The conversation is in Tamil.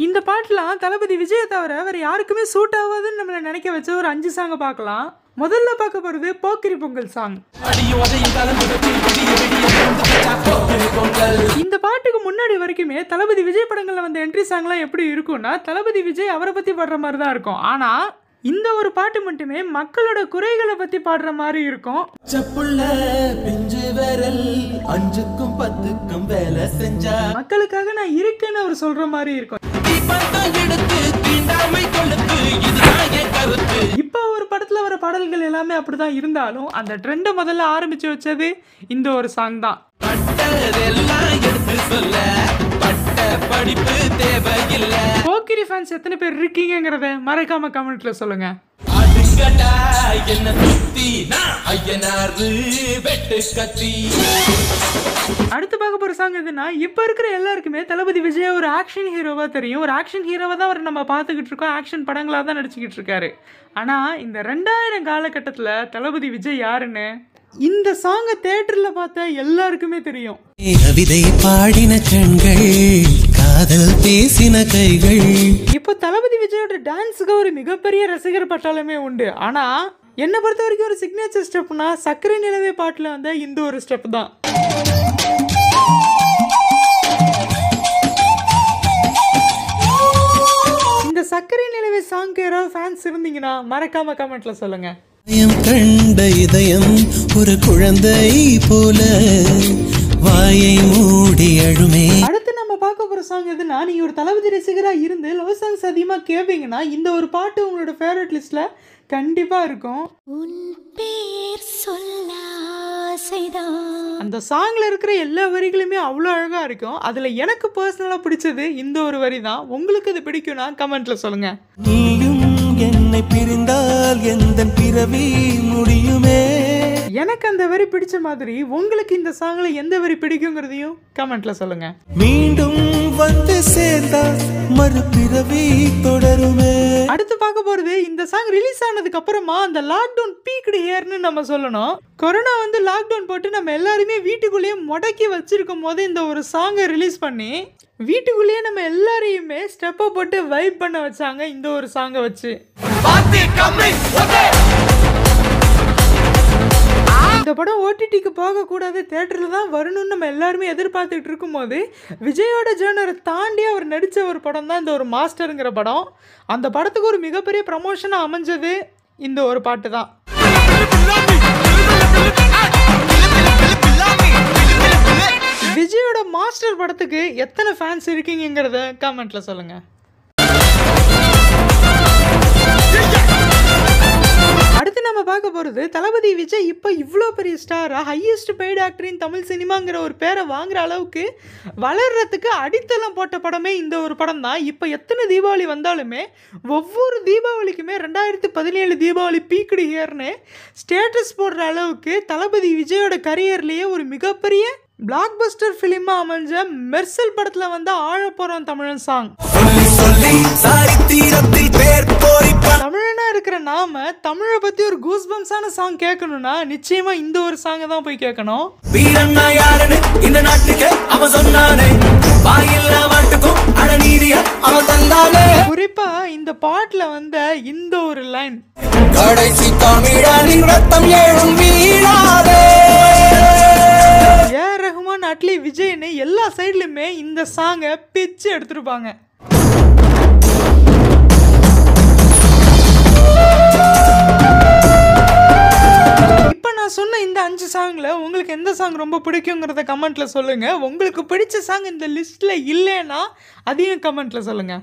இந்த பாட்டுலாம் தளபதி விஜயை தவிர வேற யாருக்குமே சூட் ஆகாதுன்னு நம்மள நினைக்க வச்ச ஒரு 5 சாங் பார்க்கலாம். முதல்ல பார்க்க போறது போக்கிரி பொங்கல் சாங். இந்த பாட்டுக்கு முன்னாடி வரைக்குமே தளபதி விஜய் படங்கள்ல வந்த என்ட்ரி சாங்லாம் எப்படி இருக்கும்னா தளபதி விஜய் அவரை பத்தி பாடுற மாதிரி தான் இருக்கும். ஆனா இந்த ஒரு பாட்டு மட்டுமே மக்களோட குறைகளை பத்தி பாடுற மாதிரி இருக்கும். மக்களுக்காக நான் இருக்கேன்னு அவர் சொல்ற மாதிரி இருக்கும். இப்ப ஒரு படத்துல வர பாடல்கள் எல்லாமே அப்படிதான் இருந்தாலும் அந்த ட்ரெண்டை முதல்ல ஆரம்பிச்சு வச்சது இந்த ஒரு சாங் தான். போக்கிரி ஃபேன்ஸ் எத்தனை பேர் இருக்கீங்கங்கறத மறக்காம கமெண்ட்ல சொல்லுங்க. அடுத்து பார்க்க போற சாங் எதுனா, இப்ப இருக்கிற எல்லாருக்குமே தளபதி விஜய் ஒரு ஆக்ஷன் ஹீரோவா தெரியும். ஒரு ஆக்ஷன் ஹீரோவா தான் அவர் நம்ம பார்த்துக்கிட்டு இருக்கோம். ஆக்ஷன் படங்களா தான் நடிச்சுக்கிட்டு இருக்காரு. ஆனா இந்த 2000 காலகட்டத்துல தளபதி விஜய் யாருன்னு இந்த சாங்க தியேட்டர்ல பார்த்த எல்லாருக்குமே தெரியும். கவிதை பாடின கண்கள், காதல் பேசின கைகள். இப்போ தளபதி விஜயோட டான்ஸுக்கு ஒரு மிகப்பெரிய ரசிகர் பட்டாளமே உண்டு. ஆனா என்ன பொறுத்த வரைக்கும் ஒரு சிக்னேச்சர் ஸ்டெப்னா சக்கரை நிலவே பாட்டுல வந்த இந்த ஒரு ஸ்டெப் தான். இந்த சக்கரை நிலவே சாங்க்கு யாராவது ஃபேன்ஸ் இருந்தீங்கன்னா மறக்காம கமெண்ட்ல சொல்லுங்க. கண்ட இதயம் ஒரு குழந்தை போல வாயை மூடி அழுமே. அடுத்து நம்ம பார்க்க போற சாங் எதுனா, நீங்க ஒரு தளபதி ரசிகரா இருந்து லவ் சாங்ஸ் அதிகமா கேட்பீங்கன்னா இந்த ஒரு பாட்டு உங்களோட ஃபேவரட் லிஸ்ட்ல கண்டிப்பா இருக்கும். அந்த சாங்ல இருக்கிற எல்லா வரிகளுமே அவ்வளோ அழகா இருக்கும். அதுல எனக்கு பர்சனலா பிடிச்சது இந்த ஒரு வரி தான். உங்களுக்கு இது பிடிக்கும்னா கமெண்ட்ல சொல்லுங்க. நீயும் என்னை பிரிந்தால் எந்த பிறவி முடியுமே. எனக்கு அந்த வரி பிடிச்ச மாதிரி உங்களுக்கு இந்த சாங்ல எந்த வரி பிடிக்குங்கிறதையும் கமெண்ட்ல சொல்லுங்க. மீண்டும் வந்து சேர்ந்தா மறுபிறவி தொடருமே. அடுத்து பார்க்க போறது இந்த சாங் ரிலீஸ் ஆனதுக்கு அப்புறமா அந்த லாக்டவுன் பீக்டு ஹியர்னு நம்ம சொல்லணும். கொரோனா வந்து லாக்டவுன் போட்டு நம்ம எல்லாருமே வீட்டுக்குள்ளேயே முடக்கி வச்சிருக்கும் போது இந்த ஒரு சாங்கை ரிலீஸ் பண்ணி வீட்டுக்குள்ளேயே நம்ம எல்லாரையுமே ஸ்டெப்பை போட்டு வைப் பண்ண வச்சாங்க இந்த ஒரு சாங்கை வச்சு. இந்த படம் ஓடிடிக்கு போகக்கூடாது, தியேட்டரில் தான் வரணும்னு நம்ம எல்லாருமே எதிர்பார்த்துட்டு இருக்கும்போது விஜயோட ஜேர்னரை தாண்டி அவர் நடித்த ஒரு படம் தான் இந்த ஒரு மாஸ்டருங்கிற படம். அந்த படத்துக்கு ஒரு மிகப்பெரிய ப்ரமோஷனாக அமைஞ்சது இந்த ஒரு பாட்டு தான். விஜயோட மாஸ்டர் படத்துக்கு எத்தனை ஃபேன்ஸ் இருக்கீங்கிறத கமெண்ட்ல சொல்லுங்க. அடுத்து நம்ம பார்க்க போகிறது தளபதி விஜய் இப்போ இவ்வளோ பெரிய ஸ்டாராக highest paid actor in Tamil சினிமாங்கிற ஒரு பேரை வாங்குற அளவுக்கு வளர்றதுக்கு அடித்தளம் போட்ட படமே இந்த ஒரு படம் தான். இப்போ எத்தனை தீபாவளி வந்தாலுமே ஒவ்வொரு தீபாவளிக்குமே 2017 தீபாவளி பீக்டு ஹியர்னு ஸ்டேட்டஸ் போடுற அளவுக்கு தளபதி விஜயோட கரியர்லேயே ஒரு மிகப்பெரிய பிளாக் பஸ்டர் ஃபிலிமா அமைஞ்ச மெர்சல் படத்துல வந்து ஆழ போறோம் தமிழன் சாங். தமிழனா இருக்கிற நாம தமிழை பத்தி ஒரு கூஸ்பம்ஸான சாங் கேட்கணும்னா நிச்சயமா இந்த ஒரு சாங்கை தான் போய் கேட்கணும். குறிப்பா இந்த பாட்டுல வந்த இந்த ஒரு லைன், ரஹ்மான் அட்லி விஜய்னு எல்லா சைட்லயுமே இந்த சாங்கை பிச்சு எடுத்துருப்பாங்க. இப்போ நான் சொன்ன இந்த 5 சாங்ல உங்களுக்கு எந்த சாங் ரொம்ப பிடிக்குங்கிறத கமெண்ட்ல சொல்லுங்க. உங்களுக்கு பிடிச்ச சாங் இந்த லிஸ்ட்ல இல்லைன்னா அதையும் கமெண்ட்ல சொல்லுங்க.